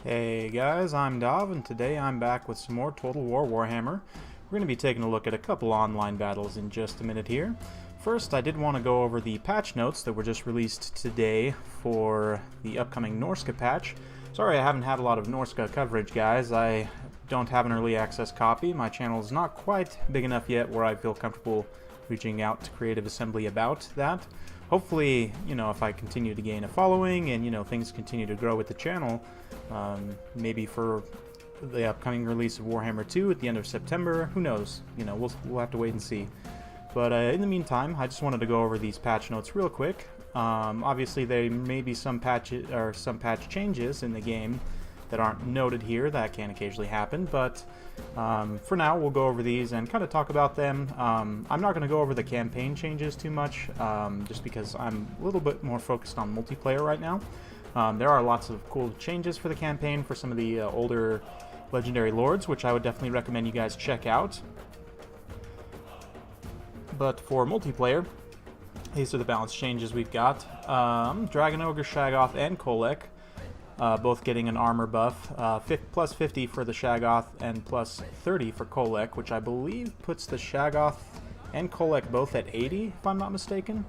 Hey guys, I'm Dav, and today I'm back with some more Total War Warhammer. We're going to be taking a look at a couple online battles in just a minute here. First, I did want to go over the patch notes that were just released today for the upcoming Norsca patch. Sorry I haven't had a lot of Norsca coverage, guys. I don't have an early access copy. My channel is not quite big enough yet where I feel comfortable reaching out to Creative Assembly about that. Hopefully, if I continue to gain a following and, things continue to grow with the channel, maybe for the upcoming release of Warhammer 2 at the end of September, who knows? We'll have to wait and see. But in the meantime, I just wanted to go over these patch notes real quick. Obviously, there may be some patch changes in the game that aren't noted here. That can occasionally happen, but for now we'll go over these and kind of talk about them. I'm not going to go over the campaign changes too much, just because I'm a little bit more focused on multiplayer right now. There are lots of cool changes for the campaign for some of the older legendary lords, which I would definitely recommend you guys check out. But for multiplayer, these are the balance changes we've got. Dragon Ogre, Shaggoth, and Kolek both getting an armor buff, plus 50 for the Shaggoth and plus 30 for Kolek, which I believe puts the Shaggoth and Kolek both at 80, if I'm not mistaken.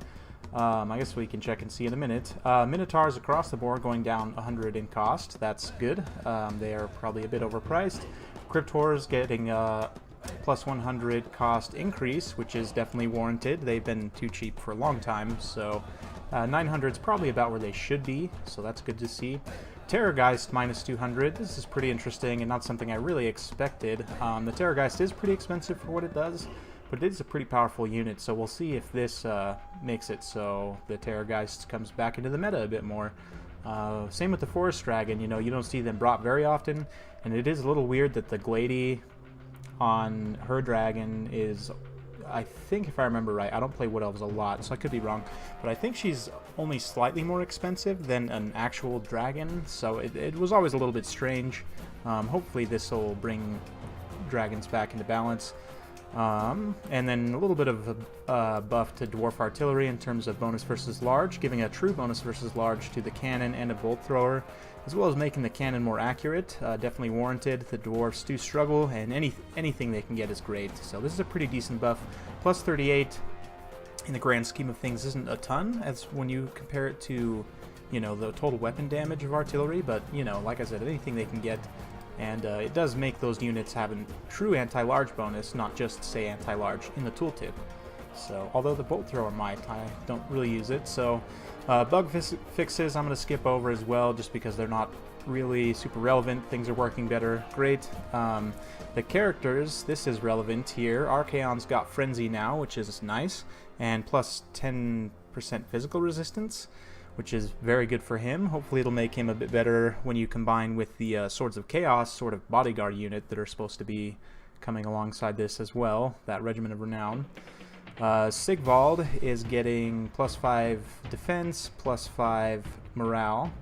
I guess we can check and see in a minute. Minotaurs across the board going down 100 in cost. That's good. They are probably a bit overpriced. Cryptors getting plus 100 cost increase, which is definitely warranted. They've been too cheap for a long time, so 900 is probably about where they should be, so that's good to see. Terrorgeist minus 200. This is pretty interesting and not something I really expected. The Terrorgeist is pretty expensive for what it does, but it is a pretty powerful unit, so we'll see if this makes it so the Terrorgeist comes back into the meta a bit more. Same with the Forest Dragon. You don't see them brought very often, and it is a little weird that the Glady on her dragon is, I think if I remember right, I don't play Wood Elves a lot, so I could be wrong, but I think she's only slightly more expensive than an actual dragon, so it was always a little bit strange. Hopefully this will bring dragons back into balance. And then a little bit of a buff to Dwarf Artillery in terms of bonus versus large, giving a true bonus versus large to the cannon and a bolt thrower, as well as making the cannon more accurate. Definitely warranted. The dwarfs do struggle, and anything they can get is great. So this is a pretty decent buff. Plus 38 in the grand scheme of things isn't a ton, as when you compare it to, the total weapon damage of artillery, but, like I said, anything they can get. And it does make those units have a true anti-large bonus, not just, say, anti-large in the tooltip. So, although the bolt thrower might, I don't really use it. So, bug fixes I'm going to skip over as well, just because they're not really super relevant. Things are working better. Great. The characters, this is relevant here. Archaon's got Frenzy now, which is nice, and plus 10% physical resistance, which is very good for him. Hopefully it'll make him a bit better when you combine with the Swords of Chaos sort of bodyguard unit that are supposed to be coming alongside this as well, that Regiment of Renown. Sigvald is getting plus 5 defense, plus 5 morale,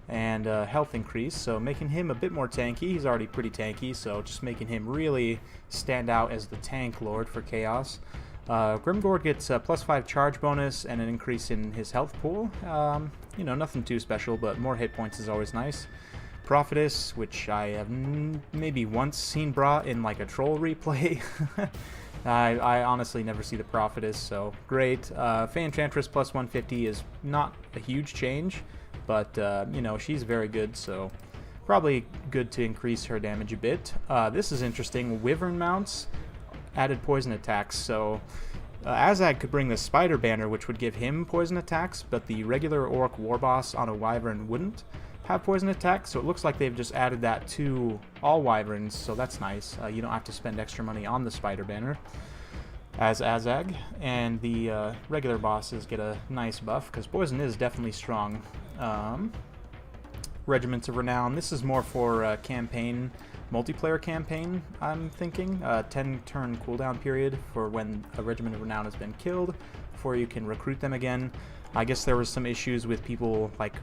and health increase, so making him a bit more tanky. He's already pretty tanky, so just making him really stand out as the tank lord for Chaos. Grimgord gets a plus 5 charge bonus and an increase in his health pool. Nothing too special, but more hit points is always nice. Prophetess, which I have maybe once seen brought in like a troll replay. I honestly never see the Prophetess, so great. Fey Enchantress plus 150 is not a huge change, but she's very good, so probably good to increase her damage a bit. This is interesting. Wyvern mounts added poison attacks, so Azag could bring the Spider Banner, which would give him poison attacks, but the regular Orc Warboss on a Wyvern wouldn't have poison attacks, so it looks like they've just added that to all Wyverns, so that's nice. You don't have to spend extra money on the Spider Banner as Azag, and the regular bosses get a nice buff, because poison is definitely strong. Regiments of Renown, this is more for campaign, multiplayer campaign, I'm thinking. 10-turn cooldown period for when a Regiment of Renown has been killed before you can recruit them again. I guess there was some issues with people, like,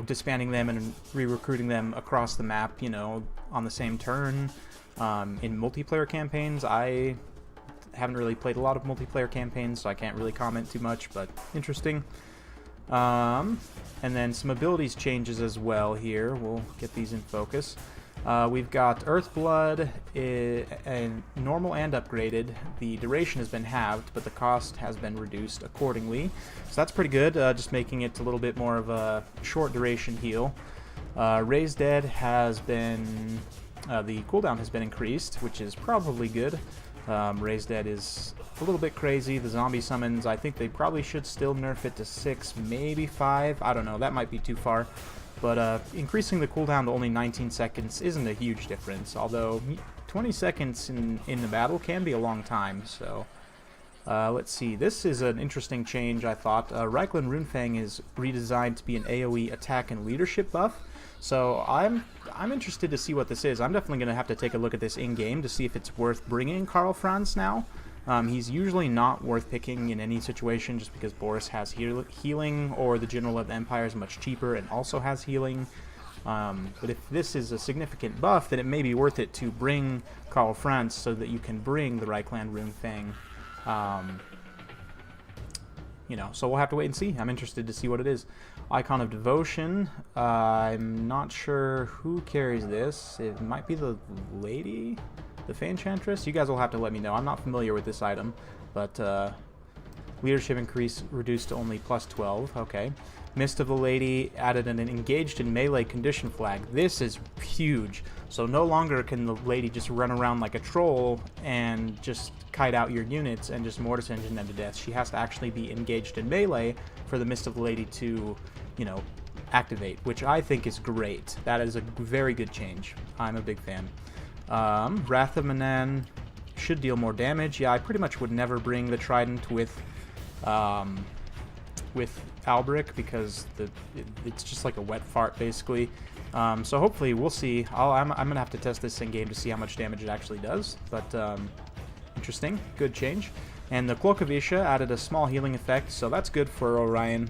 disbanding them and re-recruiting them across the map, on the same turn. In multiplayer campaigns, I haven't really played a lot of multiplayer campaigns, so I can't really comment too much, but interesting. And then some abilities changes as well here. We'll get these in focus. We've got Earthblood, and normal and upgraded. The duration has been halved, but the cost has been reduced accordingly. So that's pretty good, just making it a little bit more of a short duration heal. Raised Dead has been... the cooldown has been increased, which is probably good. Raised Dead is a little bit crazy. The zombie summons, I think they probably should still nerf it to 6, maybe 5. I don't know, that might be too far. But increasing the cooldown to only 19 seconds isn't a huge difference, although 20 seconds in the battle can be a long time. So let's see, this is an interesting change, I thought. Reikland Runefang is redesigned to be an AoE attack and leadership buff. So I'm interested to see what this is. I'm definitely going to have to take a look at this in-game to see if it's worth bringing Karl Franz now. He's usually not worth picking in any situation just because Boris has healing, or the General of the Empire is much cheaper and also has healing. But if this is a significant buff, then it may be worth it to bring Karl Franz so that you can bring the Reikland Runefang. You know, so we'll have to wait and see. I'm interested to see what it is. Icon of Devotion. I'm not sure who carries this. It might be the lady, the Fanchantress. You guys will have to let me know. I'm not familiar with this item, but leadership increase reduced to only plus 12. Okay. Mist of the Lady added an engaged in melee condition flag. This is huge. So no longer can the lady just run around like a troll and just kite out your units and just mortis engine them to death. She has to actually be engaged in melee for the Mist of the Lady to, you know, activate, which I think is great. That is a very good change. I'm a big fan. Wrath of Manan should deal more damage. Yeah, I pretty much would never bring the Trident with Albric because it's just like a wet fart basically. So hopefully we'll see. I'm gonna have to test this in game to see how much damage it actually does. But interesting, good change. And the Cloak of Isha added a small healing effect, so that's good for Orion.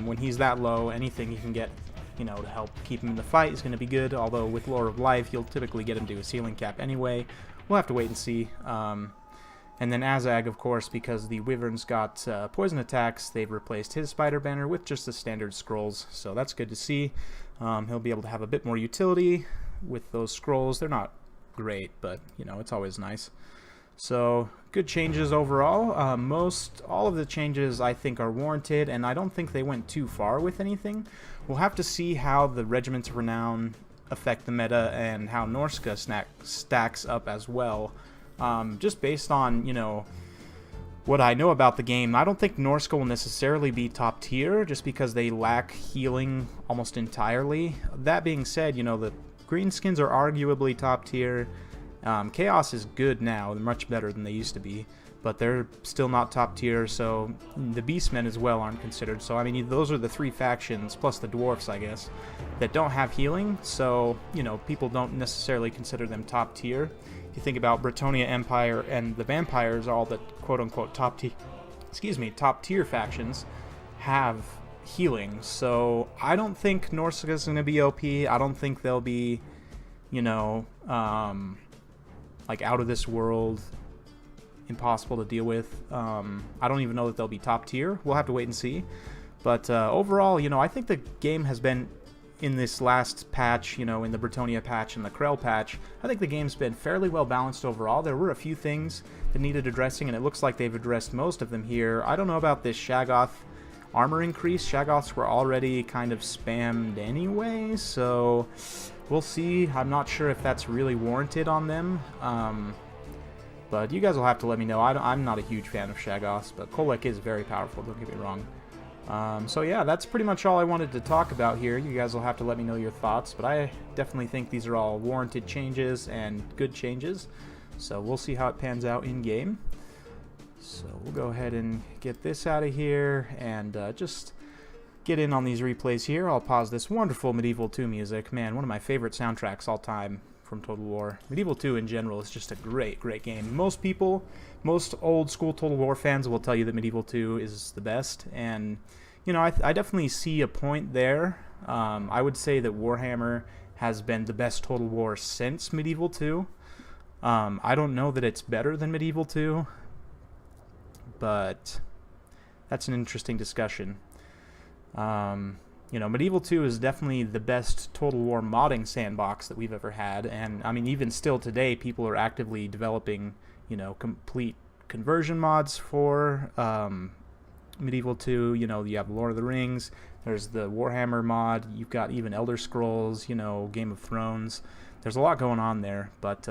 When he's that low, anything he can get, you know, to help keep him in the fight is going to be good. Although with Lore of Life, you'll typically get him to his healing cap anyway. We'll have to wait and see. And then Azag, of course, because the Wyverns got poison attacks, they've replaced his Spider Banner with just the standard scrolls. So that's good to see. He'll be able to have a bit more utility with those scrolls. They're not great, but, you know, it's always nice. So, good changes overall. All of the changes I think are warranted, and I don't think they went too far with anything. We'll have to see how the Regiments of Renown affect the meta and how Norsca stacks up as well. Just based on, you know, what I know about the game, I don't think Norsca will necessarily be top tier just because they lack healing almost entirely. That being said, you know, the greenskins are arguably top tier. Chaos is good now, much better than they used to be, but they're still not top tier, so the Beastmen as well aren't considered. So, I mean, those are the three factions, plus the Dwarfs, I guess, that don't have healing, so, you know, people don't necessarily consider them top tier. If you think about Bretonnia Empire and the Vampires, all the quote-unquote top tier factions have healing, so I don't think Norsca's going to be OP. I don't think they'll be, you know, like out of this world, impossible to deal with. I don't even know that they'll be top tier. We'll have to wait and see. But overall, you know, I think the game has been, in this last patch, you know, in the Bretonnia patch and the Krell patch, I think the game's been fairly well balanced overall. There were a few things that needed addressing, and it looks like they've addressed most of them here. I don't know about this Shaggoth armor increase. Shaggoths were already kind of spammed anyway, so we'll see. I'm not sure if that's really warranted on them, but you guys will have to let me know. I'm not a huge fan of Shaggoths, but Kolek is very powerful, don't get me wrong. So yeah, that's pretty much all I wanted to talk about here. You guys will have to let me know your thoughts, but I definitely think these are all warranted changes and good changes. So we'll see how it pans out in-game. So we'll go ahead and get this out of here and just get in on these replays here. I'll pause this wonderful Medieval 2 music. Man, one of my favorite soundtracks all time from Total War. Medieval 2 in general is just a great, great game. Most people, most old school Total War fans will tell you that Medieval 2 is the best, and you know, I definitely see a point there. I would say that Warhammer has been the best Total War since Medieval 2. I don't know that it's better than Medieval 2, but that's an interesting discussion. You know, Medieval 2 is definitely the best Total War modding sandbox that we've ever had, and I mean, even still today, people are actively developing, you know, complete conversion mods for Medieval 2. You know, you have Lord of the Rings, there's the Warhammer mod, you've got even Elder Scrolls, you know, Game of Thrones. There's a lot going on there, but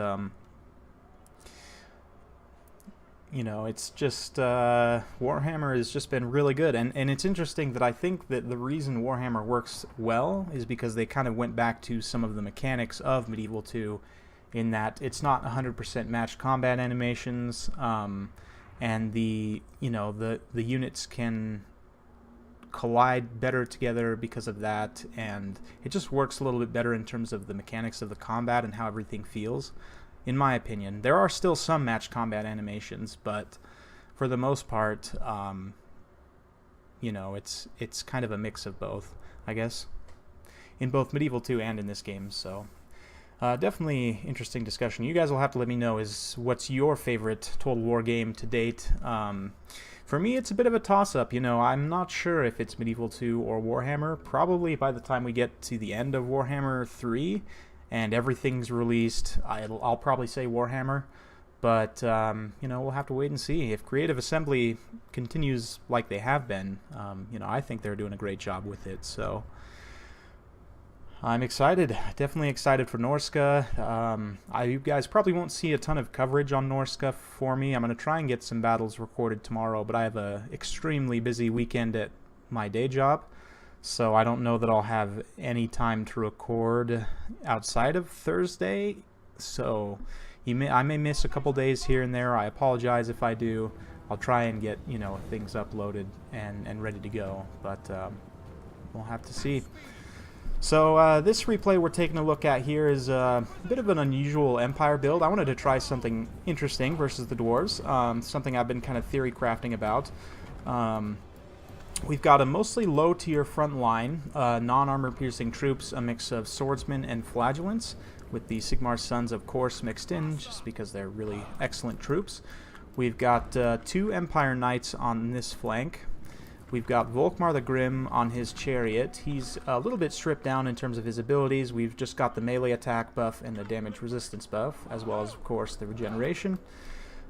you know, it's just Warhammer has just been really good, and it's interesting that I think that the reason Warhammer works well is because they kind of went back to some of the mechanics of Medieval 2, in that it's not 100% matched combat animations, and the units can collide better together because of that, and it just works a little bit better in terms of the mechanics of the combat and how everything feels. In my opinion, there are still some matched combat animations, but for the most part, you know, it's kind of a mix of both, I guess, in both Medieval 2 and in this game. So definitely interesting discussion. You guys will have to let me know what's your favorite Total War game to date. For me, it's a bit of a toss-up. You know, I'm not sure if it's Medieval 2 or Warhammer. Probably by the time we get to the end of Warhammer 3 and everything's released, I'll probably say Warhammer. But, you know, we'll have to wait and see. If Creative Assembly continues like they have been, you know, I think they're doing a great job with it. So I'm excited. Definitely excited for Norsca. You guys probably won't see a ton of coverage on Norsca for me. I'm going to try and get some battles recorded tomorrow, but I have an extremely busy weekend at my day job, so I don't know that I'll have any time to record outside of Thursday. So I may miss a couple days here and there. I apologize if I do. I'll try and get, you know, things uploaded and ready to go, but we'll have to see. So this replay we're taking a look at here is a bit of an unusual Empire build. I wanted to try something interesting versus the Dwarves, something I've been kind of theory crafting about. We've got a mostly low-tier front line, non-armor piercing troops, a mix of swordsmen and flagellants, with the Sigmar's Sons, of course, mixed in, just because they're really excellent troops. We've got 2 Empire Knights on this flank. We've got Volkmar the Grim on his chariot. He's a little bit stripped down in terms of his abilities. We've just got the melee attack buff and the damage resistance buff, as well as, of course, the regeneration.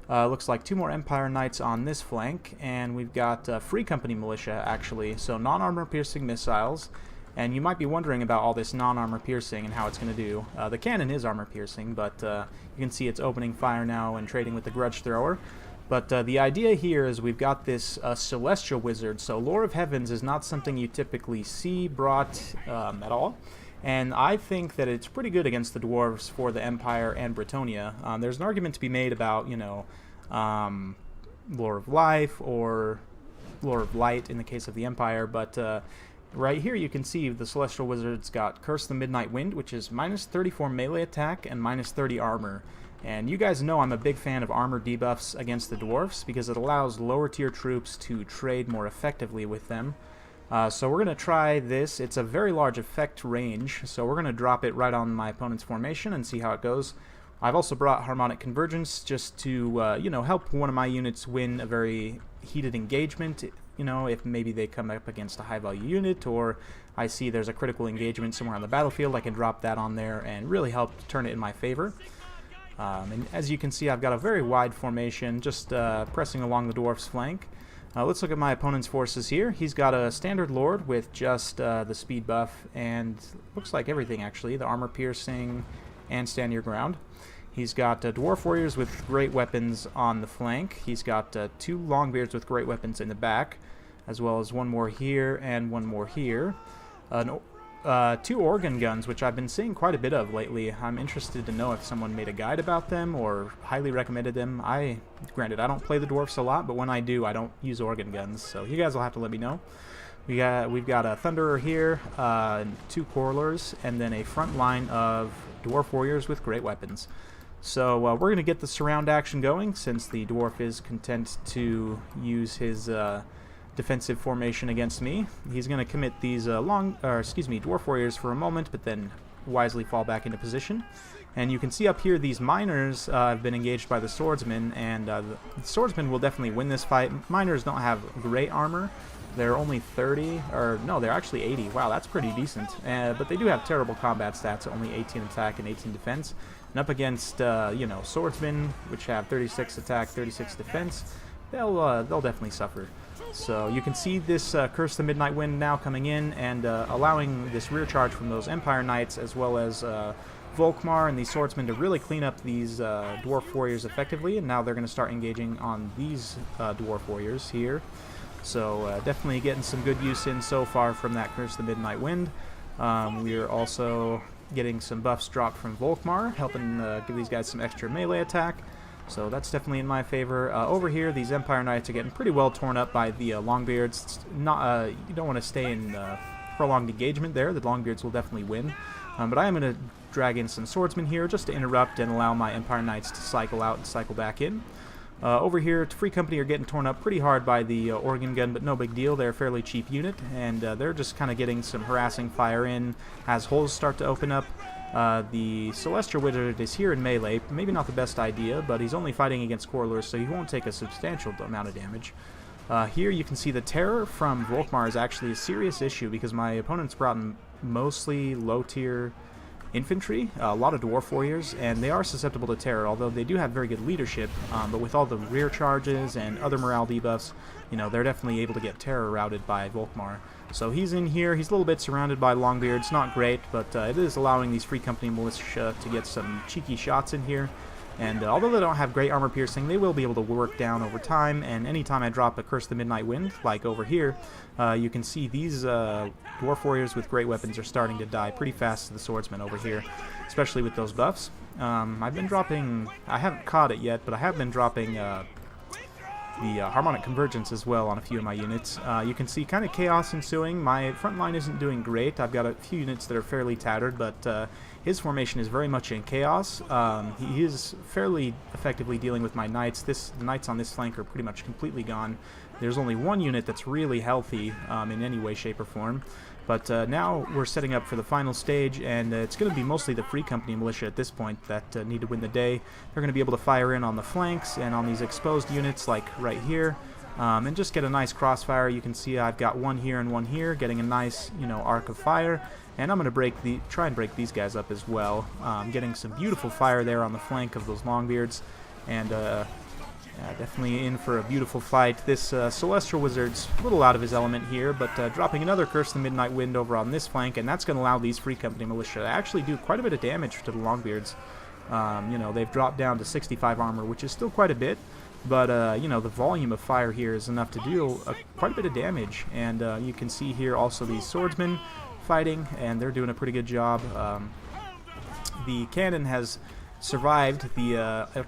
Looks like 2 more Empire Knights on this flank, and we've got Free Company Militia, actually, so non-armor piercing missiles. And you might be wondering about all this non-armor piercing and how it's going to do. The cannon is armor piercing, but you can see it's opening fire now and trading with the Grudge Thrower. But the idea here is we've got this Celestial Wizard, so Lore of Heavens is not something you typically see brought at all. And I think that it's pretty good against the Dwarves for the Empire and Bretonnia. There's an argument to be made about, you know, Lore of Life or Lore of Light in the case of the Empire, but right here you can see the Celestial Wizard's got Curse of the Midnight Wind, which is minus 34 melee attack and minus 30 armor. And you guys know I'm a big fan of armor debuffs against the Dwarfs because it allows lower tier troops to trade more effectively with them. So we're going to try this. It's a very large effect range, so we're going to drop it right on my opponent's formation and see how it goes. I've also brought Harmonic Convergence just to, you know, help one of my units win a very heated engagement. You know, if maybe they come up against a high-value unit, or I see there's a critical engagement somewhere on the battlefield, I can drop that on there and really help turn it in my favor. And as you can see, I've got a very wide formation, just pressing along the Dwarf's flank. Let's look at my opponent's forces here. He's got a Standard Lord with just the speed buff, and looks like everything, actually. The armor piercing and stand your ground. He's got Dwarf Warriors with great weapons on the flank. He's got 2 Longbeards with great weapons in the back, as well as 1 more here and 1 more here. 2 organ guns, which I've been seeing quite a bit of lately. I'm interested to know if someone made a guide about them or highly recommended them. Granted, I don't play the Dwarfs a lot, but when I do, I don't use organ guns, so you guys will have to let me know. We've got a Thunderer here, 2 Quarrelers, and then a front line of Dwarf Warriors with great weapons. So we're going to get the surround action going, since the Dwarf is content to use his defensive formation against me. He's going to commit these Dwarf Warriors for a moment, but then wisely fall back into position. And you can see up here these Miners have been engaged by the Swordsmen, and the Swordsmen will definitely win this fight. Miners don't have great armor, They're only 30, or no, they're actually 80. Wow, that's pretty decent. But they do have terrible combat stats, only 18 attack and 18 defense. And up against, you know, swordsmen, which have 36 attack, 36 defense, they'll definitely suffer. So you can see this Curse of the Midnight Wind now coming in and allowing this rear charge from those Empire Knights as well as Volkmar and these swordsmen to really clean up these dwarf warriors effectively. And now they're going to start engaging on these dwarf warriors here. So definitely getting some good use in so far from that Curse of the Midnight Wind. We are also getting some buffs dropped from Volkmar, helping give these guys some extra melee attack. So that's definitely in my favor. Over here, these Empire Knights are getting pretty well torn up by the Longbeards. It's not, you don't want to stay in prolonged engagement there. The Longbeards will definitely win. But I am going to drag in some swordsmen here just to interrupt and allow my Empire Knights to cycle out and cycle back in. Over here, Free Company are getting torn up pretty hard by the organ gun, but no big deal. They're a fairly cheap unit, and they're just kind of getting some harassing fire in as holes start to open up. The Celestial Wizard is here in melee. Maybe not the best idea, but he's only fighting against Quarrelers, so he won't take a substantial amount of damage. Here you can see the Terror from Volkmar is actually a serious issue because my opponent's brought in mostly low-tier infantry, a lot of dwarf warriors, and they are susceptible to terror, although they do have very good leadership, but with all the rear charges and other morale debuffs, you know, they're definitely able to get terror routed by Volkmar. So he's in here, he's a little bit surrounded by Longbeards, not great, but it is allowing these Free Company militia to get some cheeky shots in here. And although they don't have great armor piercing, they will be able to work down over time, and anytime I drop a Curse of the Midnight Wind, like over here, you can see these dwarf warriors with great weapons are starting to die pretty fast to the swordsmen over here, especially with those buffs. I've been dropping, I haven't caught it yet, but I have been dropping the Harmonic Convergence as well on a few of my units. You can see kind of chaos ensuing. My front line isn't doing great. I've got a few units that are fairly tattered, but his formation is very much in chaos. He is fairly effectively dealing with my knights. The knights on this flank are pretty much completely gone. There's only one unit that's really healthy in any way, shape, or form. But now we're setting up for the final stage, and it's going to be mostly the Free Company militia at this point that need to win the day. They're going to be able to fire in on the flanks and on these exposed units like right here, and just get a nice crossfire. You can see I've got one here and one here, getting a nice, you know, arc of fire. And I'm going to try and break these guys up as well. Getting some beautiful fire there on the flank of those Longbeards, and yeah, definitely in for a beautiful fight. This Celestial Wizard's a little out of his element here, but dropping another Curse of the Midnight Wind over on this flank, and that's going to allow these Free Company militia to actually do quite a bit of damage to the Longbeards. You know, they've dropped down to 65 armor, which is still quite a bit, but you know, the volume of fire here is enough to deal quite a bit of damage. And you can see here also these swordsmen fighting, and they're doing a pretty good job. The cannon has survived the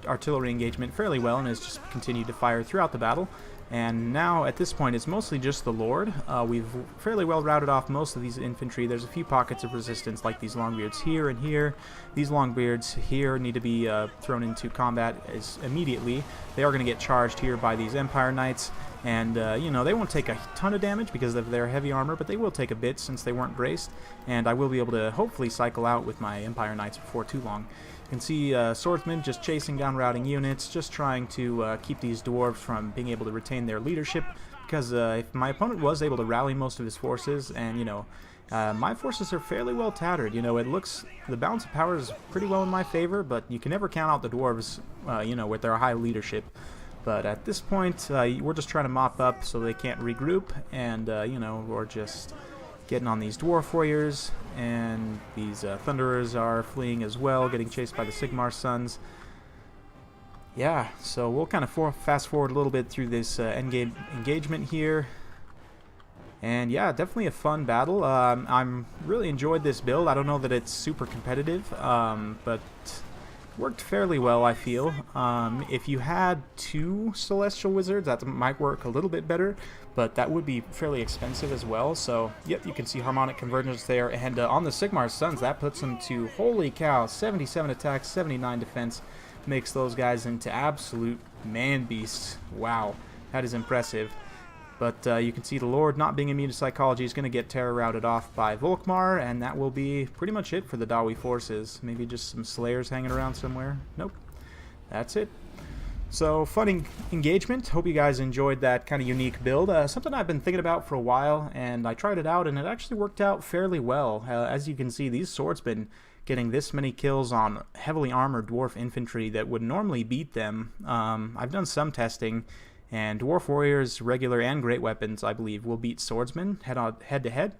artillery engagement fairly well and has just continued to fire throughout the battle. And now at this point it's mostly just the Lord. We've fairly well routed off most of these infantry. There's a few pockets of resistance like these Longbeards here and here. These Longbeards here need to be thrown into combat immediately. They are going to get charged here by these Empire Knights, and you know, they won't take a ton of damage because of their heavy armor, but they will take a bit since they weren't braced, and I will be able to hopefully cycle out with my Empire Knights before too long. You can see swordsmen just chasing down routing units, just trying to keep these dwarves from being able to retain their leadership, because if my opponent was able to rally most of his forces, and you know, my forces are fairly well tattered. You know, it looks, the balance of power is pretty well in my favor, but you can never count out the dwarves, you know, with their high leadership. But at this point, we're just trying to mop up so they can't regroup, and you know, we're just getting on these dwarf warriors, and these thunderers are fleeing as well, getting chased by the Sigmar sons. Yeah, so we'll kind of fast forward a little bit through this endgame engagement here. And yeah, definitely a fun battle. I'm really enjoyed this build. I don't know that it's super competitive, but worked fairly well, I feel. If you had two Celestial Wizards, that might work a little bit better, but that would be fairly expensive as well. So, yep, you can see Harmonic Convergence there, and on the Sigmar Sons, that puts them to, holy cow, 77 attack, 79 defense, makes those guys into absolute man-beasts. Wow, that is impressive. But you can see the Lord, not being immune to psychology, is going to get terror routed off by Volkmar, and that will be pretty much it for the Dawi forces. Maybe just some Slayers hanging around somewhere. Nope. That's it. So, fun engagement. Hope you guys enjoyed that kind of unique build. Something I've been thinking about for a while, and I tried it out, and it actually worked out fairly well. As you can see, these swordsmen getting this many kills on heavily armored dwarf infantry that would normally beat them. I've done some testing, and dwarf warriors, regular and great weapons, I believe, will beat swordsmen head to head.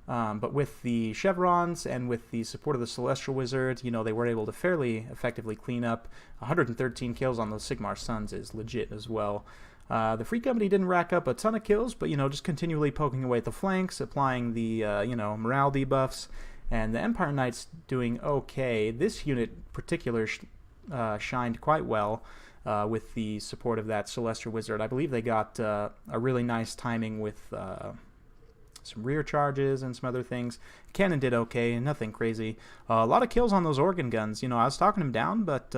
But with the chevrons and with the support of the Celestial Wizard, you know, they were able to fairly effectively clean up. 113 kills on those Sigmar Sons is legit as well. The Free Company didn't rack up a ton of kills, but, you know, just continually poking away at the flanks, applying the, you know, morale debuffs, and the Empire Knights doing okay. This unit in particular shined quite well with the support of that Celestial Wizard. I believe they got a really nice timing with some rear charges and some other things. Cannon did okay, nothing crazy. A lot of kills on those organ guns. You know, I was talking them down, but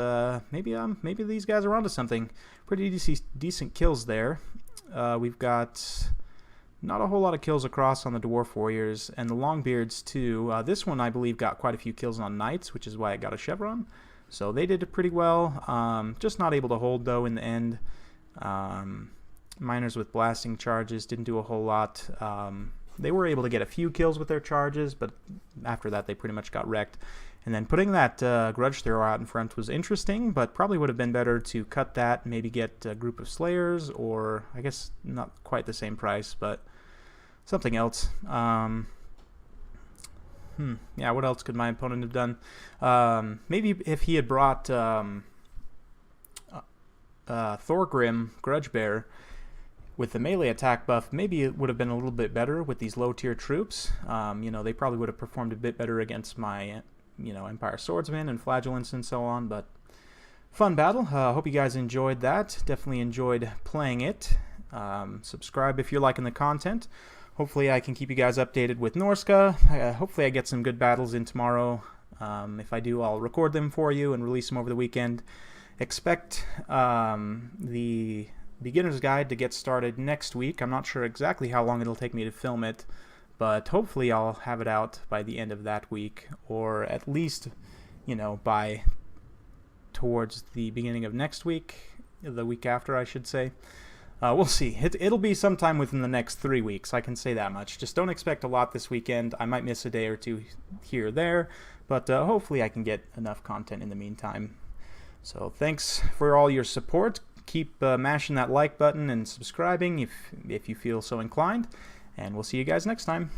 maybe these guys are onto something. Pretty decent kills there. We've got not a whole lot of kills across on the Dwarf Warriors, and the Longbeards too. This one, I believe, got quite a few kills on Knights, which is why it got a chevron. So they did it pretty well. Just not able to hold, though, in the end. Miners with blasting charges didn't do a whole lot. They were able to get a few kills with their charges, but after that they pretty much got wrecked. And then putting that grudge thrower out in front was interesting, but probably would have been better to cut that, maybe get a group of slayers, or I guess not quite the same price, but something else. Yeah, what else could my opponent have done? Maybe if he had brought Thorgrim, Grudgebear, with the melee attack buff, maybe it would have been a little bit better with these low-tier troops. You know, they probably would have performed a bit better against my, you know, Empire Swordsmen and Flagellants and so on, but fun battle. Hope you guys enjoyed that. Definitely enjoyed playing it. Subscribe if you're liking the content. Hopefully I can keep you guys updated with Norsca. Hopefully I get some good battles in tomorrow. If I do, I'll record them for you and release them over the weekend. Expect the beginner's guide to get started next week. I'm not sure exactly how long it'll take me to film it, but hopefully I'll have it out by the end of that week, or at least, you know, by towards the beginning of next week, the week after, I should say. We'll see. It'll be sometime within the next 3 weeks, I can say that much. Just don't expect a lot this weekend. I might miss a day or two here or there, but hopefully I can get enough content in the meantime. So thanks for all your support. Keep mashing that like button and subscribing if you feel so inclined, and we'll see you guys next time.